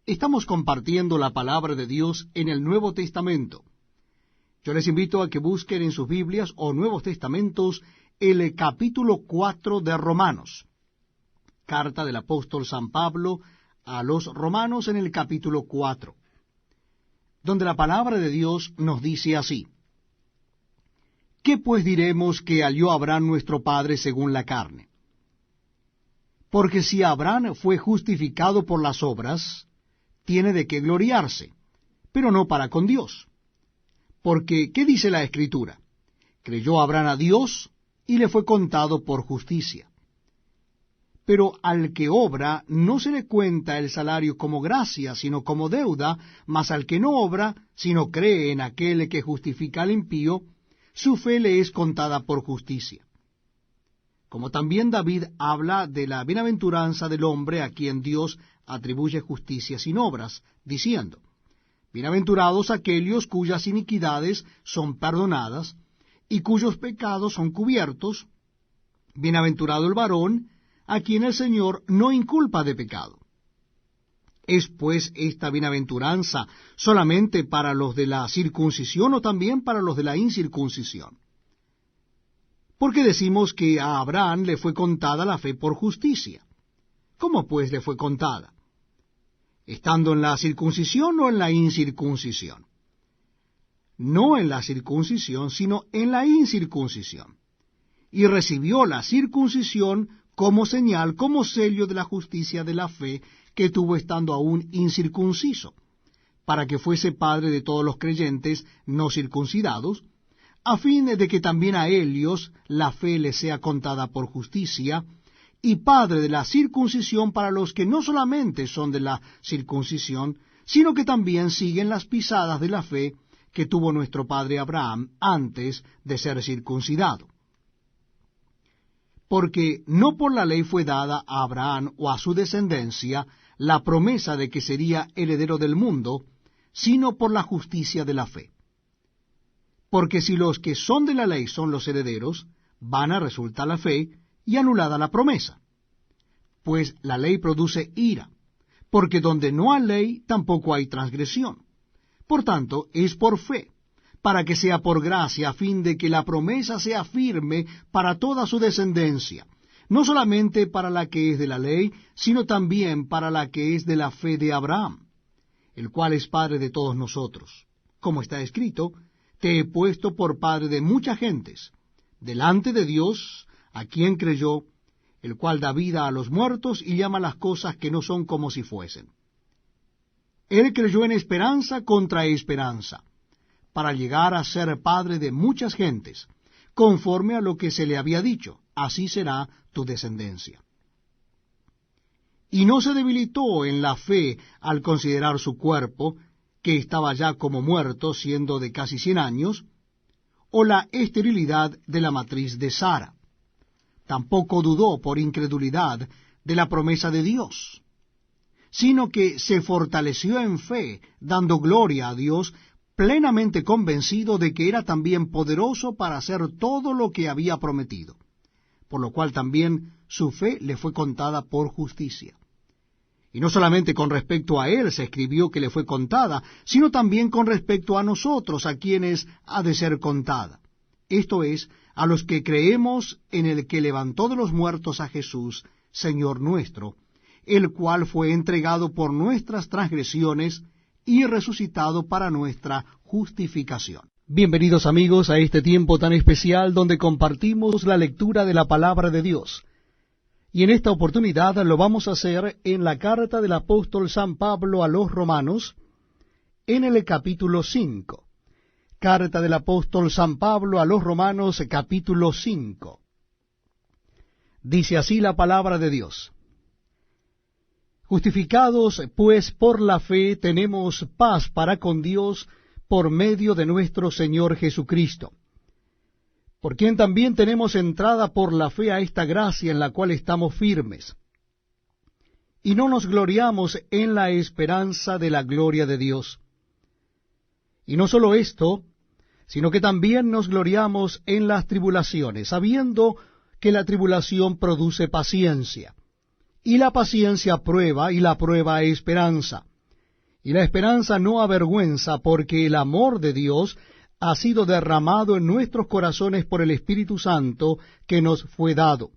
Estamos compartiendo la palabra de Dios en el Nuevo Testamento. Yo les invito a que busquen en sus Biblias o Nuevos Testamentos el capítulo 4 de Romanos. Carta del apóstol San Pablo a los Romanos en el capítulo 4, donde la palabra de Dios nos dice así: ¿Qué pues diremos que halló Abraham nuestro padre según la carne? Porque si Abraham fue justificado por las obras, tiene de qué gloriarse, pero no para con Dios. Porque, ¿qué dice la Escritura? Creyó Abraham a Dios, y le fue contado por justicia. Pero al que obra no se le cuenta el salario como gracia, sino como deuda, mas al que no obra, sino cree en aquel que justifica al impío, su fe le es contada por justicia. Como también David habla de la bienaventuranza del hombre a quien Dios atribuye justicia sin obras, diciendo: Bienaventurados aquellos cuyas iniquidades son perdonadas, y cuyos pecados son cubiertos. Bienaventurado el varón a quien el Señor no inculpa de pecado. ¿Es pues esta bienaventuranza solamente para los de la circuncisión o también para los de la incircuncisión? Porque decimos que a Abraham le fue contada la fe por justicia. ¿Cómo pues le fue contada? ¿Estando en la circuncisión o en la incircuncisión? No en la circuncisión, sino en la incircuncisión. Y recibió la circuncisión como señal, como sello de la justicia de la fe que tuvo estando aún incircunciso, para que fuese padre de todos los creyentes no circuncidados, a fin de que también a ellos la fe les sea contada por justicia, y padre de la circuncisión para los que no solamente son de la circuncisión, sino que también siguen las pisadas de la fe que tuvo nuestro padre Abraham antes de ser circuncidado. Porque no por la ley fue dada a Abraham o a su descendencia la promesa de que sería heredero del mundo, sino por la justicia de la fe. Porque si los que son de la ley son los herederos, vana resulta la fe y anulada la promesa. Pues la ley produce ira, porque donde no hay ley tampoco hay transgresión. Por tanto, es por fe, para que sea por gracia, a fin de que la promesa sea firme para toda su descendencia, no solamente para la que es de la ley, sino también para la que es de la fe de Abraham, el cual es padre de todos nosotros. Como está escrito: Te he puesto por padre de muchas gentes, delante de Dios, a quien creyó, el cual da vida a los muertos y llama las cosas que no son como si fuesen. Él creyó en esperanza contra esperanza, para llegar a ser padre de muchas gentes, conforme a lo que se le había dicho: así será tu descendencia. Y no se debilitó en la fe al considerar su cuerpo, que estaba ya como muerto, siendo de casi 100 años, o la esterilidad de la matriz de Sara. Tampoco dudó por incredulidad de la promesa de Dios, sino que se fortaleció en fe, dando gloria a Dios, plenamente convencido de que era también poderoso para hacer todo lo que había prometido, por lo cual también su fe le fue contada por justicia. Y no solamente con respecto a él se escribió que le fue contada, sino también con respecto a nosotros, a quienes ha de ser contada. Esto es, a los que creemos en el que levantó de los muertos a Jesús, Señor nuestro, el cual fue entregado por nuestras transgresiones y resucitado para nuestra justificación. Bienvenidos amigos a este tiempo tan especial donde compartimos la lectura de la palabra de Dios. Y en esta oportunidad lo vamos a hacer en la carta del apóstol San Pablo a los Romanos, en el capítulo 5. Carta del apóstol San Pablo a los Romanos, capítulo 5. Dice así la palabra de Dios: Justificados pues por la fe tenemos paz para con Dios por medio de nuestro Señor Jesucristo, por quien también tenemos entrada por la fe a esta gracia en la cual estamos firmes. Y no nos gloriamos en la esperanza de la gloria de Dios. Y no solo esto, sino que también nos gloriamos en las tribulaciones, sabiendo que la tribulación produce paciencia, y la paciencia prueba, y la prueba esperanza, Y la esperanza no avergüenza, porque el amor de Dios ha sido derramado en nuestros corazones por el Espíritu Santo que nos fue dado.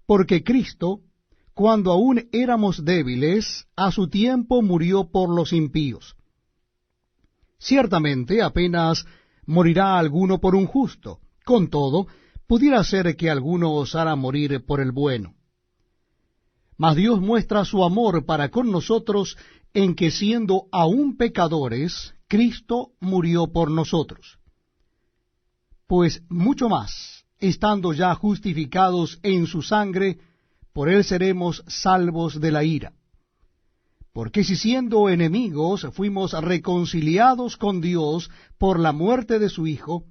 Porque Cristo, cuando aún éramos débiles, a su tiempo murió por los impíos. Ciertamente apenas morirá alguno por un justo, con todo, pudiera ser que alguno osara morir por el bueno. Mas Dios muestra su amor para con nosotros en que siendo aún pecadores, Cristo murió por nosotros. Pues mucho más, estando ya justificados en su sangre, por él seremos salvos de la ira. Porque si siendo enemigos fuimos reconciliados con Dios por la muerte de su Hijo,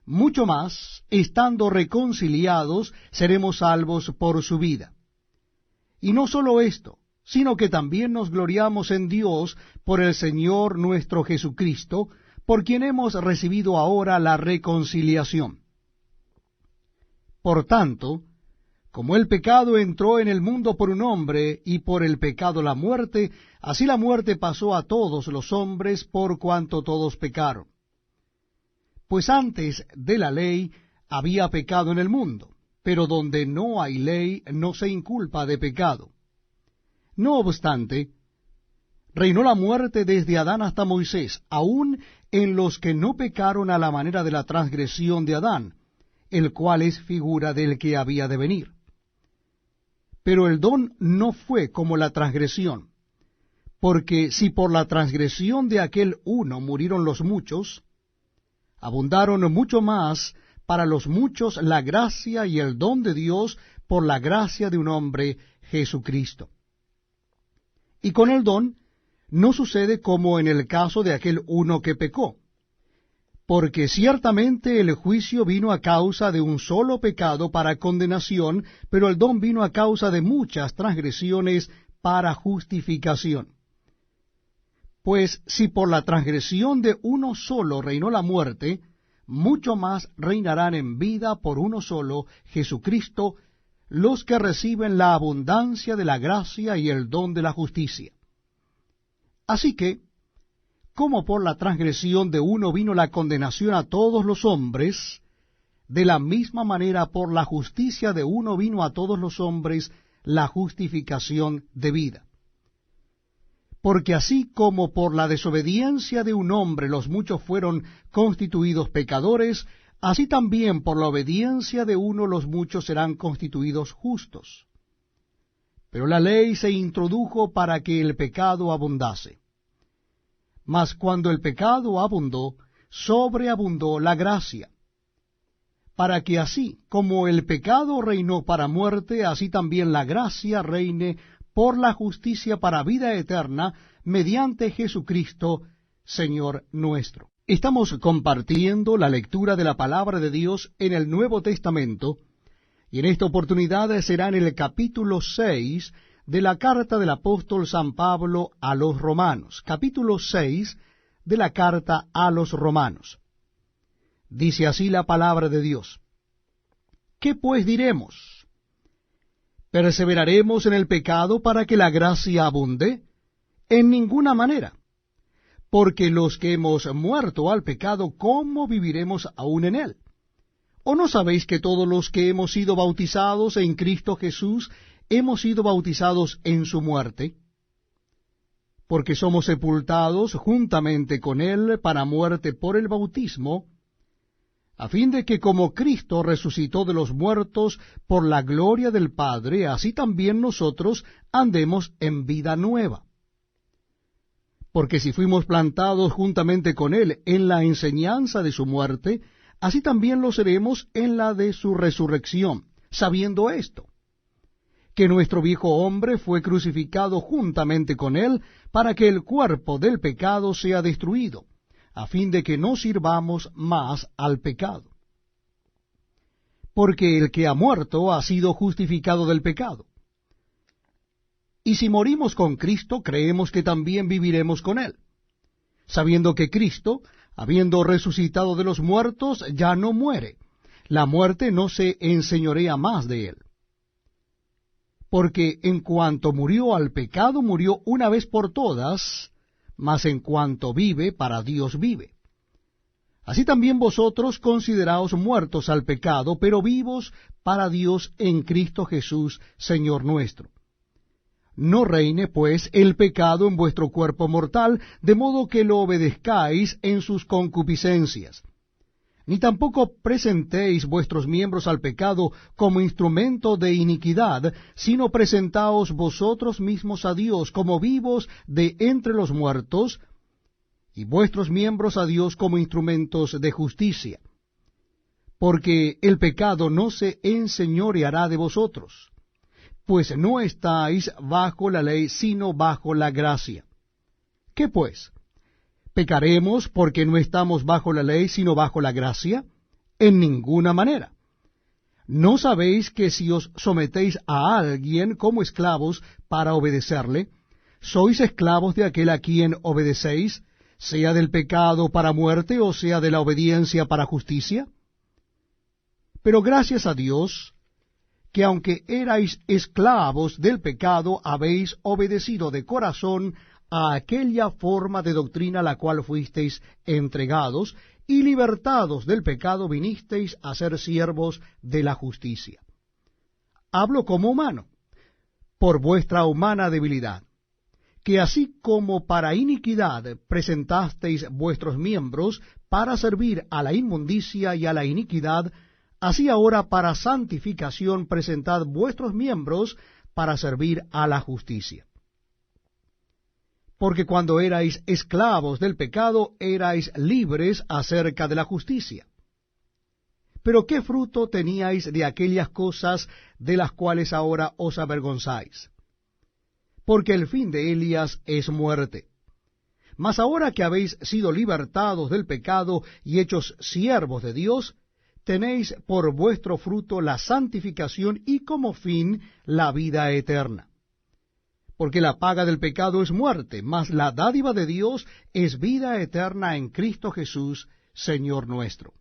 mucho más, estando reconciliados, seremos salvos por su vida. Y no sólo esto, sino que también nos gloriamos en Dios por el Señor nuestro Jesucristo, por quien hemos recibido ahora la reconciliación. Por tanto, como el pecado entró en el mundo por un hombre, y por el pecado la muerte, así la muerte pasó a todos los hombres por cuanto todos pecaron. Pues antes de la ley había pecado en el mundo, pero donde no hay ley no se inculpa de pecado. No obstante, reinó la muerte desde Adán hasta Moisés, aun en los que no pecaron a la manera de la transgresión de Adán, el cual es figura del que había de venir. Pero el don no fue como la transgresión, porque si por la transgresión de aquel uno murieron los muchos, abundaron mucho más para los muchos la gracia y el don de Dios por la gracia de un hombre, Jesucristo. Y con el don no sucede como en el caso de aquel uno que pecó, porque ciertamente el juicio vino a causa de un solo pecado para condenación, pero el don vino a causa de muchas transgresiones para justificación. Pues si por la transgresión de uno solo reinó la muerte, mucho más reinarán en vida por uno solo, Jesucristo, los que reciben la abundancia de la gracia y el don de la justicia. Así que, como por la transgresión de uno vino la condenación a todos los hombres, de la misma manera por la justicia de uno vino a todos los hombres la justificación de vida. Porque así como por la desobediencia de un hombre los muchos fueron constituidos pecadores, así también por la obediencia de uno los muchos serán constituidos justos. Pero la ley se introdujo para que el pecado abundase. Mas cuando el pecado abundó, sobreabundó la gracia, para que así como el pecado reinó para muerte, así también la gracia reine por la justicia para vida eterna, mediante Jesucristo, Señor nuestro. Estamos compartiendo la lectura de la palabra de Dios en el Nuevo Testamento, y en esta oportunidad será en el capítulo 6 de la carta del apóstol San Pablo a los Romanos. Capítulo 6 de la carta a los Romanos. Dice así la palabra de Dios. ¿Qué pues diremos? ¿Perseveraremos en el pecado para que la gracia abunde? En ninguna manera. Porque los que hemos muerto al pecado, ¿cómo viviremos aún en él? ¿O no sabéis que todos los que hemos sido bautizados en Cristo Jesús, hemos sido bautizados en su muerte? Porque somos sepultados juntamente con él para muerte por el bautismo, a fin de que como Cristo resucitó de los muertos por la gloria del Padre, así también nosotros andemos en vida nueva. Porque si fuimos plantados juntamente con él en la enseñanza de su muerte, así también lo seremos en la de su resurrección, sabiendo esto, que nuestro viejo hombre fue crucificado juntamente con él, para que el cuerpo del pecado sea destruido, a fin de que no sirvamos más al pecado. Porque el que ha muerto ha sido justificado del pecado. Y si morimos con Cristo, creemos que también viviremos con él, sabiendo que Cristo, habiendo resucitado de los muertos, ya no muere. La muerte no se enseñorea más de él. Porque en cuanto murió al pecado, murió una vez por todas, mas en cuanto vive, para Dios vive. Así también vosotros consideraos muertos al pecado, pero vivos para Dios en Cristo Jesús, Señor nuestro. No reine, pues, el pecado en vuestro cuerpo mortal, de modo que lo obedezcáis en sus concupiscencias. Ni tampoco presentéis vuestros miembros al pecado como instrumento de iniquidad, sino presentaos vosotros mismos a Dios como vivos de entre los muertos, y vuestros miembros a Dios como instrumentos de justicia. Porque el pecado no se enseñoreará de vosotros, pues no estáis bajo la ley, sino bajo la gracia. ¿Qué pues? ¿Pecaremos porque no estamos bajo la ley, sino bajo la gracia? En ninguna manera. ¿No sabéis que si os sometéis a alguien como esclavos para obedecerle, sois esclavos de aquel a quien obedecéis, sea del pecado para muerte o sea de la obediencia para justicia? Pero gracias a Dios, que aunque erais esclavos del pecado, habéis obedecido de corazón a aquella forma de doctrina a la cual fuisteis entregados, y libertados del pecado vinisteis a ser siervos de la justicia. Hablo como humano, por vuestra humana debilidad, que así como para iniquidad presentasteis vuestros miembros para servir a la inmundicia y a la iniquidad, así ahora para santificación presentad vuestros miembros para servir a la justicia. Porque cuando erais esclavos del pecado, erais libres acerca de la justicia. Pero ¿qué fruto teníais de aquellas cosas de las cuales ahora os avergonzáis? Porque el fin de ellas es muerte. Mas ahora que habéis sido libertados del pecado y hechos siervos de Dios, tenéis por vuestro fruto la santificación y como fin la vida eterna. Porque la paga del pecado es muerte, mas la dádiva de Dios es vida eterna en Cristo Jesús, Señor nuestro.